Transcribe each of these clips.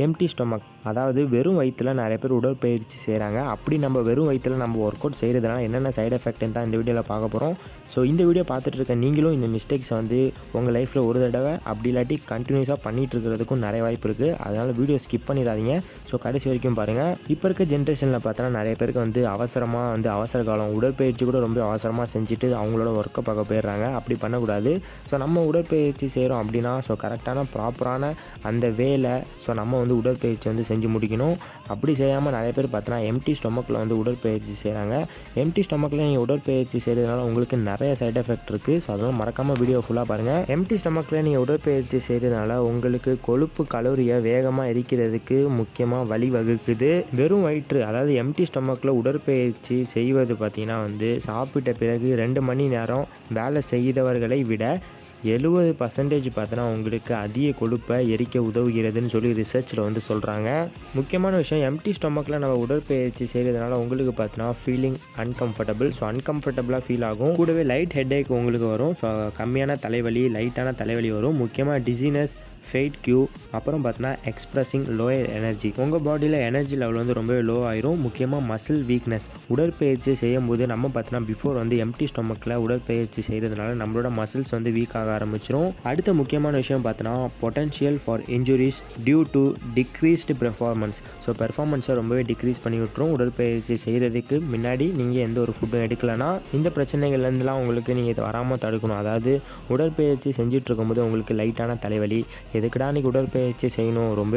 Empty stomach, அதாவது வெறும் வயிற்றில் நிறைய பேர் உடற்பயிற்சி செய்கிறாங்க. அப்படி நம்ம வெறும் வயிற்றில் நம்ம ஒர்க் அவுட் செய்கிறதுனால என்னென்ன சைடு எஃபெக்ட்னு தான் இந்த வீடியோவில் பார்க்க போகிறோம். ஸோ இந்த வீடியோ பார்த்துட்டு இருக்க நீங்களும் இந்த மிஸ்டேக்ஸை வந்து உங்கள் லைஃப்பில் ஒரு தடவை அப்படி இல்லாட்டி கண்டினியூஸாக பண்ணிகிட்டு இருக்கிறதுக்கும் நிறைய வாய்ப்பு இருக்குது. அதனால் வீடியோ ஸ்கிப் பண்ணிடாதீங்க. ஸோ கடைசி வரைக்கும் பாருங்கள். இப்போ இருக்க ஜென்ரேஷனில் பார்த்தோன்னா நிறைய பேருக்கு வந்து அவசர காலம் உடற்பயிற்சி கூட ரொம்ப அவசரமாக செஞ்சுட்டு அவங்களோட ஒர்க்கை பார்க்க போயிடுறாங்க. அப்படி பண்ணக்கூடாது. ஸோ நம்ம உடற்பயிற்சி செய்கிறோம் அப்படின்னா ப்ராப்பரான அந்த வேலை நம்ம வந்து உடற்பயிற்சி வந்து செஞ்சு முடிக்கணும். அப்படி செய்யாமல் நிறைய பேர் பார்த்தோன்னா எம்டி ஸ்டொமக்கில் வந்து உடற்பயிற்சி செய்கிறாங்க. எம்டி ஸ்டொமக்கில் நீங்கள் உடற்பயிற்சி செய்கிறதுனால உங்களுக்கு நிறைய சைடு எஃபெக்ட் இருக்குது. ஸோ அதனால் மறக்காமல் வீடியோ ஃபுல்லாக பாருங்கள். எம்டி ஸ்டொமக்கில் நீங்கள் உடற்பயிற்சி செய்கிறதுனால உங்களுக்கு கொழுப்பு கலோரியை வேகமாக எரிக்கிறதுக்கு முக்கியமாக வழிவகுக்குது. வெறும் வயிற்று, அதாவது எம்டி ஸ்டொமக்கில் உடற்பயிற்சி செய்வது பார்த்திங்கன்னா வந்து சாப்பிட்ட பிறகு 2 மணி நேரம் வேலை செய்தவர்களை விட 70% பார்த்தோன்னா உங்களுக்கு அதிக கொழுப்பை எரிக்க உதவுகிறதுன்னு சொல்லி ரிசர்ச்சில் வந்து சொல்கிறாங்க. முக்கியமான விஷயம், எம்டி ஸ்டொமக்கில் நம்ம உடற்பயிற்சி செய்கிறதுனால உங்களுக்கு பார்த்தோன்னா ஃபீலிங் அன்கம்ஃபர்டபுள். ஸோ அன்கம்ஃபர்டபுளாக ஃபீல் ஆகும். கூடவே லைட் ஹெட்டேக் உங்களுக்கு வரும். ஸோ கம்மியான தலைவலி, லைட்டான தலைவலி வரும். முக்கியமாக டிசினஸ், ஃபெய்ட் கியூ, அப்புறம் பார்த்தோன்னா எக்ஸ்ப்ரெஸிங் லோயர் எனர்ஜி. உங்கள் பாடியில் எனர்ஜி லெவல் வந்து ரொம்பவே லோ ஆயிரும். முக்கியமாக மசில் வீக்னஸ். உடற்பயிற்சி செய்யும் போது நம்ம பார்த்தோன்னா பிஃபோர் வந்து எம்டி ஸ்டொமக்கில் உடற்பயிற்சி செய்கிறதுனால நம்மளோட மசில்ஸ் வந்து வீக் ஆக ஆரம்பிச்சிடும். அடுத்த முக்கியமான விஷயம் பார்த்தோன்னா potential for injuries due to decreased performance. So பெர்ஃபார்மன்ஸை ரொம்பவே டிக்ரீஸ் பண்ணி விட்டுரும். உடற்பயிற்சி செய்கிறதுக்கு முன்னாடி நீங்கள் எந்த ஒரு ஃபுட்டும் எடுக்கலைன்னா இந்த பிரச்சனைகள்லேருந்துலாம் உங்களுக்கு நீங்கள் வராமல் தடுக்கணும். அதாவது உடற்பயிற்சி செஞ்சுட்டு இருக்கும்போது உங்களுக்கு லைட்டான தலைவலி, எதுக்குடா இன்றைக்கி உடற்பயிற்சி செய்யணும், ரொம்ப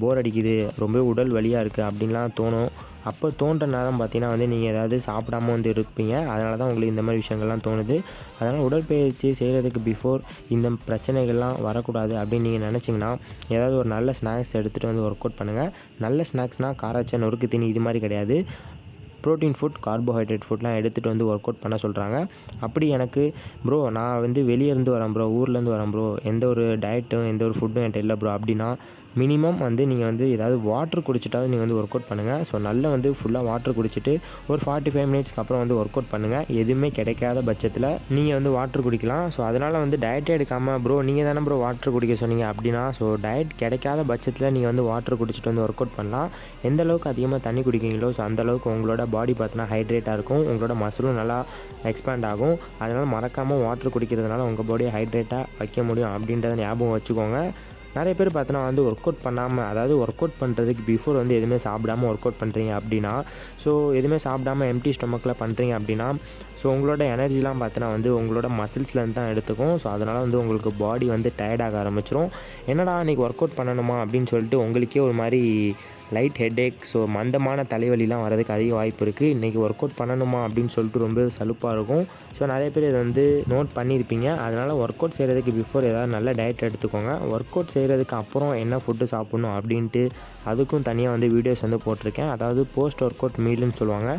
போர் அடிக்குது, ரொம்ப உடல் வலியாக இருக்குது அப்படின்லாம் தோணும். அப்போ தோன்ற நேரம் பார்த்திங்கன்னா வந்து நீங்கள் ஏதாவது சாப்பிடாமல் வந்து இருப்பீங்க. அதனால தான் உங்களுக்கு இந்த மாதிரி விஷயங்கள்லாம் தோணுது. அதனால் உடற்பயிற்சி செய்கிறதுக்கு பிஃபோர் இந்த பிரச்சனைகள்லாம் வரக்கூடாது அப்படின்னு நீங்கள் நினச்சிங்கன்னா ஏதாவது ஒரு நல்ல ஸ்நாக்ஸ் எடுத்துகிட்டு வந்து ஒர்க் அவுட் பண்ணுங்கள். நல்ல ஸ்நாக்ஸ்னால் காராச்சை, நொறுக்கு தீனி இது மாதிரி கிடையாது. ப்ரோட்டீன் ஃபுட், கார்போஹைட்ரேட் ஃபுட்லாம் எடுத்துகிட்டு வந்து ஒர்க் அவுட் பண்ண சொல்கிறாங்க. அப்படி எனக்கு ப்ரோ நான் வந்து வெளியே இருந்து வரேன் ப்ரோ, ஊர்லேருந்து வரேன் ப்ரோ, எந்த ஒரு டயட்டும் எந்த ஒரு ஃபுட்டும் என்கிட்ட இல்லை ப்ரோ அப்படின்னா மினிமம் வந்து நீங்கள் வந்து ஏதாவது வாட்டர் குடிச்சிட்டாவது நீங்கள் வந்து ஒர்க் அவுட் பண்ணுங்கள். ஸோ நல்லா வந்து ஃபுல்லாக வாட்டர் குடிச்சிட்டு ஒரு 45 மினிட்ஸ்க்கு அப்புறம் வந்து ஒர்க் அவுட் பண்ணுங்கள். எதுவுமே கிடைக்காத பட்சத்தில் நீங்கள் வந்து வாட்டர் குடிக்கலாம். ஸோ அதனால் வந்து டயட்டே எடுக்காமல் ப்ரோ நீங்கள் தானே ப்ரோ வாட்டர் குடிக்க சொன்னீங்க அப்படின்னா டயட் கிடைக்காத பட்சத்தில் நீங்கள் வந்து வாட்டர் குடிச்சிட்டு வந்து ஒர்க் அவுட் பண்ணலாம். எந்த அளவுக்கு அதிகமாக தண்ணி குடிக்கிறீங்களோ அந்தளவுக்கு உங்களோட பாடி பார்த்தீங்கன்னா ஹைட்ரேட்டாக இருக்கும். உங்களோட மசிலும் நல்லா எக்ஸ்பேண்ட் ஆகும். அதனால் மறக்காமல் வாட்டர் குடிக்கிறதுனால உங்கள் பாடியை ஹைட்ரேட்டாக வைக்க முடியும் அப்படின்றத ஞாபகம் வச்சுக்கோங்க. நிறைய பேர் பார்த்தோன்னா வந்து ஒர்க் அவுட் பண்ணாமல், அதாவது ஒர்க் அவுட் பண்ணுறதுக்கு பிஃபோர் வந்து எதுவுமே சாப்பிடாமல் ஒர்க் அவுட் பண்ணுறீங்க அப்படின்னா எதுவுமே சாப்பிடாமல் எம்டி ஸ்டொமக்கில் பண்ணுறீங்க அப்படின்னா உங்களோட எனர்ஜிலாம் பார்த்தோன்னா வந்து உங்களோட மசில்ஸ்லேருந்து தான் எடுத்துக்கும். அதனால் வந்து உங்களுக்கு பாடி வந்து டயர்டாக ஆரம்பிச்சிடும். என்னடா இன்றைக்கி ஒர்க் அவுட் பண்ணணுமா அப்படின்னு சொல்லிட்டு உங்களுக்கே ஒரு மாதிரி லைட் ஹெட்டேக், மந்தமான தலைவலிலாம் வரதுக்கு அதிக வாய்ப்பு இருக்குது. இன்றைக்கி ஒர்க் அவுட் பண்ணணுமா அப்படின்னு சொல்லிட்டு ரொம்ப சலுப்பாக இருக்கும். நிறைய பேர் இதை வந்து நோட் பண்ணியிருப்பீங்க. அதனால் ஒர்க் அவுட் செய்கிறதுக்கு பிஃபோர் ஏதாவது நல்ல டயட் எடுத்துக்கோங்க. ஒர்க் அவுட் செய்கிறதுக்கு அப்புறம் என்ன ஃபுட்டு சாப்பிட்ணும் அப்படின்ட்டு அதுக்கும் தனியாக வந்து வீடியோஸ் வந்து போட்டிருக்கேன். அதாவது போஸ்ட் ஒர்க் அவுட் மீல்னு சொல்லுவாங்க.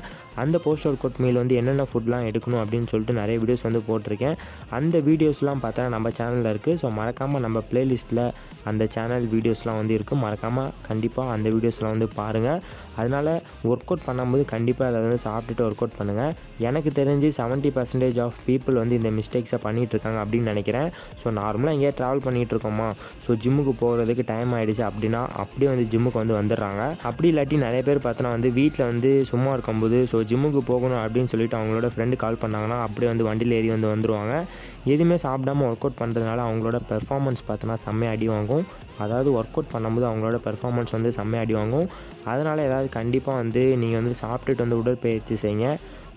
அந்த போஸ்ட் ஒர்க் அவுட் மீல் வந்து என்னென்ன ஃபுட்லாம் எடுக்கணும் அப்படின்னு சொல்லிட்டு நிறைய வீடியோஸ் வந்து போட்டிருக்கேன். அந்த வீடியோஸ்லாம் பார்த்தா நம்ம சேனலில் இருக்குது. மறக்காமல் நம்ம ப்ளேலிஸ்ட்டில் அந்த சேனல் வீடியோஸ்லாம் வந்து இருக்குது. மறக்காமல் கண்டிப்பாக அந்த வீடியோஸ்லாம் வந்து பாருங்கள். அதனால் ஒர்க் அவுட் பண்ணும்போது கண்டிப்பாக அதை வந்து சாப்பிட்டுட்டு ஒர்க் அவுட் பண்ணுங்கள். எனக்கு தெரிஞ்சு 70% ஆஃப் பீப்புள் வந்து இந்த மிஸ்டேக்ஸை பண்ணிகிட்ருக்காங்க அப்படின்னு நினைக்கிறேன். நார்மலாக எங்கேயா ட்ராவல் பண்ணிகிட்ருக்கோமா, ஜிம்முக்கு போகிறதுக்கு டைம் ஆகிடுச்சு அப்படின்னா அப்படியே வந்து ஜிம்முக்கு வந்து வந்துடுறாங்க. அப்படி இல்லாட்டி நிறைய பேர் பார்த்தோன்னா வந்து வீட்டில் வந்து சும்மா இருக்கும்போது ஜிம்முக்கு போகணும் அப்படின்னு சொல்லிட்டு அவங்களோட ஃப்ரெண்டு கால் பண்ணாங்கன்னா அப்படியே வந்து வண்டியில் ஏறி வந்து வந்துடுவாங்க. எதுவுமே சாப்பிடாமல் ஒர்க் அவுட் பண்ணுறதுனால அவங்களோட பெர்ஃபார்மன்ஸ் பார்த்தோன்னா செம்மையாக அடி வாங்கும். அதாவது ஒர்க் அவுட் பண்ணும்போது அவங்களோட பெர்ஃபார்மன்ஸ் வந்து செம்மையாக அடி வாங்கும். அதனால் ஏதாவது கண்டிப்பாக வந்து நீங்கள் வந்து சாப்பிட்டுட்டு வந்து உடற்பயிற்சி செய்யுங்க.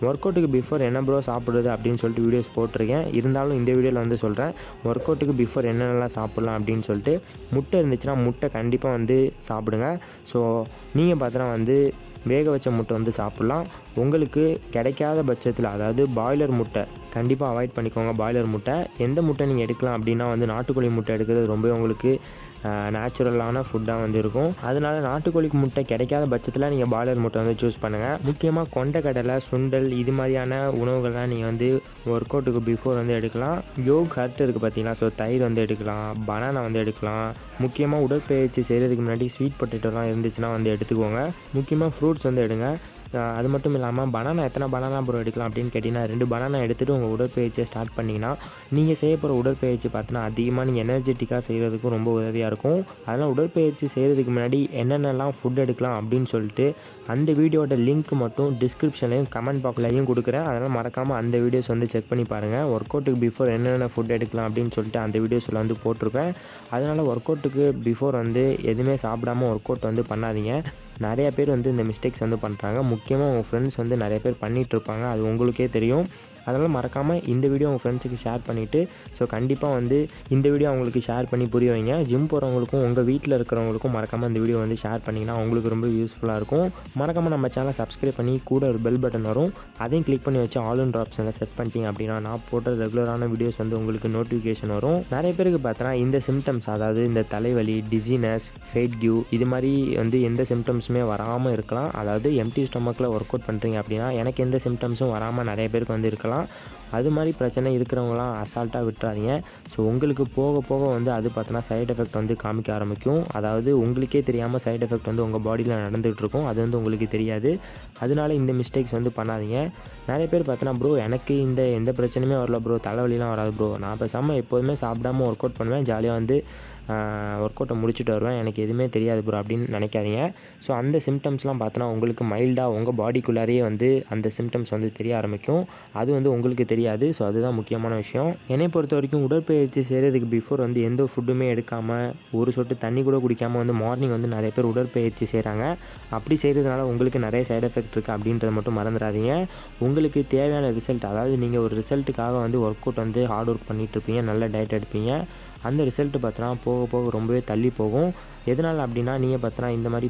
ஒர்க் அவுட்டுக்கு பிஃபோர் என்ன ப்ரோ சாப்பிடுறது அப்படின்னு சொல்லிட்டு வீடியோஸ் போட்டிருக்கேன். இருந்தாலும் இந்த வீடியோவில் வந்து சொல்கிறேன், ஒர்க் அவுட்டுக்கு பிஃபோர் என்னென்னலாம் சாப்பிட்லாம் அப்படின்னு சொல்லிட்டு. முட்டை இருந்துச்சுன்னா முட்டை கண்டிப்பாக வந்து சாப்பிடுங்க. நீங்கள் பார்த்தோன்னா வந்து வேக வச்ச முட்டை வந்து சாப்பிட்லாம். உங்களுக்கு கிடைக்காத பட்சத்தில், அதாவது பாய்லர் முட்டை கண்டிப்பாக அவாய்ட் பண்ணிக்கோங்க. பாய்லர் முட்டை எந்த முட்டை நீங்கள் எடுக்கலாம் அப்படின்னா வந்து நாட்டுக்கோழி முட்டை எடுக்கிறது ரொம்ப உங்களுக்கு நேச்சுரலான ஃபுட்டாக வந்து இருக்கும். அதனால் நாட்டுக்கோழிக்கு முட்டை கிடைக்காத பட்சத்தில் நீங்கள் பாய்லர் முட்டை வந்து சூஸ் பண்ணுங்கள். முக்கியமாக கொண்டைக்கடலை, சுண்டல் இது மாதிரியான உணவுகள்லாம் நீங்கள் வந்து ஒர்க் அவுட்டுக்கு பிஃபோர் வந்து எடுக்கலாம். யோகர்ட் இருக்குது பார்த்தீங்களா, தயிர் வந்து எடுக்கலாம், பனானா வந்து எடுக்கலாம். முக்கியமாக உடற்பயிற்சி செய்கிறதுக்கு முன்னாடி ஸ்வீட் பொட்டேட்டோலாம் இருந்துச்சுன்னா வந்து எடுத்துக்கோங்க. முக்கியமாக ஃப்ரூட்ஸ் வந்து எடுங்க. அது மட்டும் இல்லாமல் பனானா எத்தனை பனானா ப்ரோ எடுக்கலாம் அப்படின்னு கேட்டிங்கன்னா 2 பனானா எடுத்துகிட்டு உங்கள் உடற்பயிற்சியை ஸ்டார்ட் பண்ணிங்கன்னா நீங்கள் செய்ய போகிற உடற்பயிற்சி பார்த்தீங்கன்னா அதிகமாக நீங்கள் எனர்ஜெட்டிக்காக செய்கிறதுக்கும் ரொம்ப உதவியாக இருக்கும். அதனால் உடற்பயிற்சி செய்கிறதுக்கு முன்னாடி என்னென்னலாம் ஃபுட் எடுக்கலாம் அப்படின்னு சொல்லிட்டு அந்த வீடியோட லிங்க் மட்டும் டிஸ்கிரிப்ஷன்லையும் கமெண்ட் பாக்ஸ்லையும் கொடுக்குறேன். அதனால் மறக்காமல் அந்த வீடியோஸ் வந்து செக் பண்ணி பாருங்கள். ஒர்க் அவுட்டுக்கு பிஃபோர் என்னென்ன ஃபுட் எடுக்கலாம் அப்படின்னு சொல்லிட்டு அந்த வீடியோஸில் வந்து போட்டிருப்பேன். அதனால் ஒர்க் அவுட்டுக்கு பிஃபோர் வந்து எதுவுமே சாப்பிடாமல் ஒர்க் அவுட் வந்து பண்ணாதீங்க. நிறைய பேர் வந்து இந்த மிஸ்டேக்ஸ் வந்து பண்ணுறாங்க. முக்கியமாக உங்கள் ஃப்ரெண்ட்ஸ் வந்து நிறைய பேர் பண்ணிகிட்ருப்பாங்க, அது உங்களுக்கே தெரியும். அதனால் மறக்காமல் இந்த வீடியோ உங்கள் ஃப்ரெண்ட்ஸுக்கு ஷேர் பண்ணிவிட்டு கண்டிப்பாக வந்து இந்த வீடியோ அவங்களுக்கு ஷேர் பண்ணி புரிய வைங்க. ஜிம் போகிறவங்களுக்கும் உங்கள் வீட்டில் இருக்கிறவங்களுக்கும் மறக்காமல் இந்த வீடியோ வந்து ஷேர் பண்ணிங்கன்னா அவங்களுக்கு ரொம்ப யூஸ்ஃபுல்லாக இருக்கும். மறக்காமல் நம்ம சேனலை சப்ஸ்கிரைப் பண்ணி கூட ஒரு பெல் பட்டன் வரும், அதையும் கிளிக் பண்ணி வச்சு ஆல் இன் ஆப்ஷனில் செட் பண்ணிட்டீங்க அப்படின்னா நான் போட்ட ரெகுலரான வீடியோஸ் வந்து உங்களுக்கு நோட்டிஃபிகேஷன் வரும். நிறைய பேருக்கு பார்த்தோன்னா இந்த சிம்டம்ஸ், அதாவது இந்த தலைவலி, டிசினஸ், ஃபேட் கியூ இது மாதிரி வந்து எந்த சிம்டம்ஸுமே வராமல் இருக்கலாம். அதாவது எம்டி ஸ்டொமக்கில் ஒர்க் அவுட் பண்ணுறீங்க அப்படின்னா எனக்கு எந்த சிம்டம்ஸும் வராமல் நிறைய பேருக்கு வந்து இருக்கலாம். அது மாதிரி பிரச்சனை இருக்கிறவங்களாம் அசால்ட்டாக விட்டுறாதீங்க. உங்களுக்கு போக போக வந்து அது பார்த்தோன்னா சைடு எஃபெக்ட் வந்து காமிக்க ஆரம்பிக்கும். அதாவது உங்களுக்கே தெரியாமல் சைடு எஃபெக்ட் வந்து உங்கள் பாடியில் நடந்துகிட்டு இருக்கும், அது வந்து உங்களுக்கு தெரியாது. அதனால இந்த மிஸ்டேக்ஸ் வந்து பண்ணாதீங்க. நிறைய பேர் பார்த்தோன்னா ப்ரோ எனக்கு எந்த பிரச்சனையுமே வரல ப்ரோ, தலைவலிலாம் வராது ப்ரோ, நான் பேசாமல் எப்போதுமே சாப்பிடாமல் ஒர்க் அவுட் பண்ணுவேன், ஜாலியாக வந்து ஒர்க் அவுட்டை முடிச்சுட்டு வருவேன், எனக்கு எதுவுமே தெரியாது ப்ரோ அப்படின்னு நினைக்காதீங்க. அந்த சிம்டம்ஸ்லாம் பார்த்தோன்னா உங்களுக்கு மைல்டாக உங்கள் பாடிக்குள்ளாரையே வந்து அந்த சிம்டம்ஸ் வந்து தெரிய ஆரம்பிக்கும், அது வந்து உங்களுக்கு தெரியாது. அதுதான் முக்கியமான விஷயம். என்னை பொறுத்த வரைக்கும் உடற்பயிற்சி செய்கிறதுக்கு பிஃபோர் வந்து எந்த ஃபுட்டுமே எடுக்காமல் ஒரு சொட்டு தண்ணி கூட குடிக்காமல் வந்து மார்னிங் வந்து நிறைய பேர் உடற்பயிற்சி செய்கிறாங்க. அப்படி செய்கிறதுனால உங்களுக்கு நிறைய சைடு எஃபெக்ட் இருக்குது அப்படின்றத மட்டும் மறந்துடாதீங்க. உங்களுக்கு தேவையான ரிசல்ட், அதாவது நீங்கள் ஒரு ரிசல்ட்டுக்காக வந்து ஒர்க் அவுட் வந்து ஹார்ட் ஒர்க் பண்ணிகிட்ருப்பீங்க, நல்ல டயட் எடுப்பீங்க, அந்த ரிசல்ட்டு பார்த்தோன்னா போக போக ரொம்பவே தள்ளி போகும். எதனால் அப்படின்னா நீங்கள் பார்த்தோன்னா இந்த மாதிரி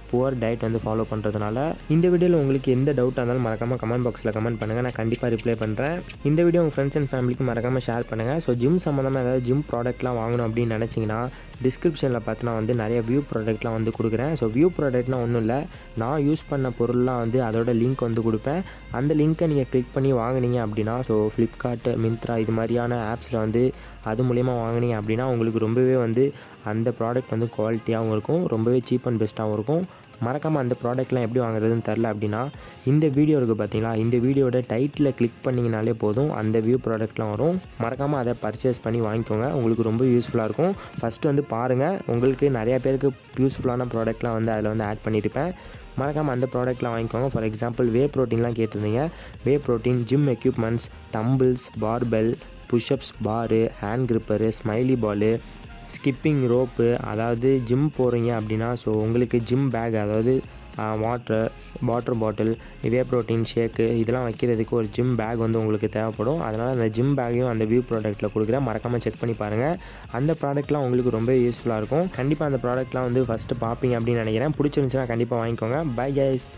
புவர் டயட் வந்து ஃபாலோ பண்ணுறதுனால. இந்த வீடியோவில் உங்களுக்கு எந்த டவுட்டாக இருந்தாலும் மறக்காமல் கமெண்ட் பாக்ஸில் கமெண்ட் பண்ணுங்கள், நான் கண்டிப்பாக ரிப்ளை பண்ணுறேன். இந்த வீடியோ உங்கள் ஃப்ரெண்ட்ஸ் அண்ட் ஃபேமிலிக்கு மறக்காமல் ஷேர் பண்ணுங்கள். ஜிம் சம்மந்தமாக ஏதாவது ஜிம் ப்ராடக்ட்லாம் வாங்கணும் அப்படின்னு நினச்சிங்கன்னா டிஸ்கிரிப்ஷனில் பார்த்தோன்னா வந்து நிறைய வியூ ப்ராடக்ட்லாம் வந்து கொடுக்குறேன். வியூ ப்ராடக்ட்லாம் ஒன்றும் இல்லை, நான் யூஸ் பண்ண பொருள்லாம் வந்து அதோட லிங்க் வந்து கொடுப்பேன். அந்த லிங்க்கை நீங்கள் கிளிக் பண்ணி வாங்கினீங்க அப்படின்னா ஃப்ளிப்கார்ட், மிந்த்ரா இது மாதிரியான ஆப்ஸில் வந்து அது மூலிமா வாங்கினீங்க அப்படின்னா உங்களுக்கு ரொம்பவே வந்து அந்த ப்ராடக்ட் வந்து குவாலிட்டியாகவும் இருக்கும், ரொம்பவே சீப் அண்ட் பெஸ்ட்டாகவும் இருக்கும். மறக்காமல் அந்த ப்ராடக்ட்லாம் எப்படி வாங்குறதுன்னு தெரில அப்படின்னா இந்த வீடியோ இருக்குது பார்த்தீங்களா, இந்த வீடியோட டைட்டில் கிளிக் பண்ணிங்கனாலே போதும், அந்த வியூ ப்ராடக்ட்லாம் வரும். மறக்காமல் அதை பர்ச்சேஸ் பண்ணி வாங்கிக்கோங்க, உங்களுக்கு ரொம்ப யூஸ்ஃபுல்லாக இருக்கும். ஃபஸ்ட்டு வந்து பாருங்கள், உங்களுக்கு நிறையா பேருக்கு யூஸ்ஃபுல்லான ப்ராடக்ட்லாம் வந்து அதில் வந்து ஆட் பண்ணியிருப்பேன். மறக்காமல் அந்த ப்ராடக்ட்லாம் வாங்கிக்கோங்க. ஃபார் எக்ஸாம்பிள் வே ப்ரோட்டீன்லாம் கேட்டிருந்தீங்க, whey protein, gym equipments, dumbbells, barbell, pushups, bar, hand gripper, smiley ball, skipping rope, அதாவது ஜிம் போகிறீங்க அப்படின்னா உங்களுக்கு ஜிம் பேக், அதாவது water bottle, whey protein shake இதெல்லாம் வைக்கிறதுக்கு ஒரு ஜிம் பேக் வந்து உங்களுக்கு தேவைப்படும். அதனால் அந்த ஜிம் பேக்கையும் அந்த வியூ ப்ராடக்ட்டில் கொடுக்குறேன், மறக்காமல் செக் பண்ணி பாருங்கள். அந்த ப்ராடக்ட்லாம் உங்களுக்கு ரொம்ப யூஸ்ஃபுல்லாக இருக்கும். கண்டிப்பாக அந்த ப்ராடக்ட்லாம் வந்து ஃபஸ்ட்டு பார்ப்பீங்க அப்படின்னு நினைக்கிறேன். பிடிச்சிருந்துச்சுன்னா கண்டிப்பாக வாங்கிக்கோங்க. Bye guys.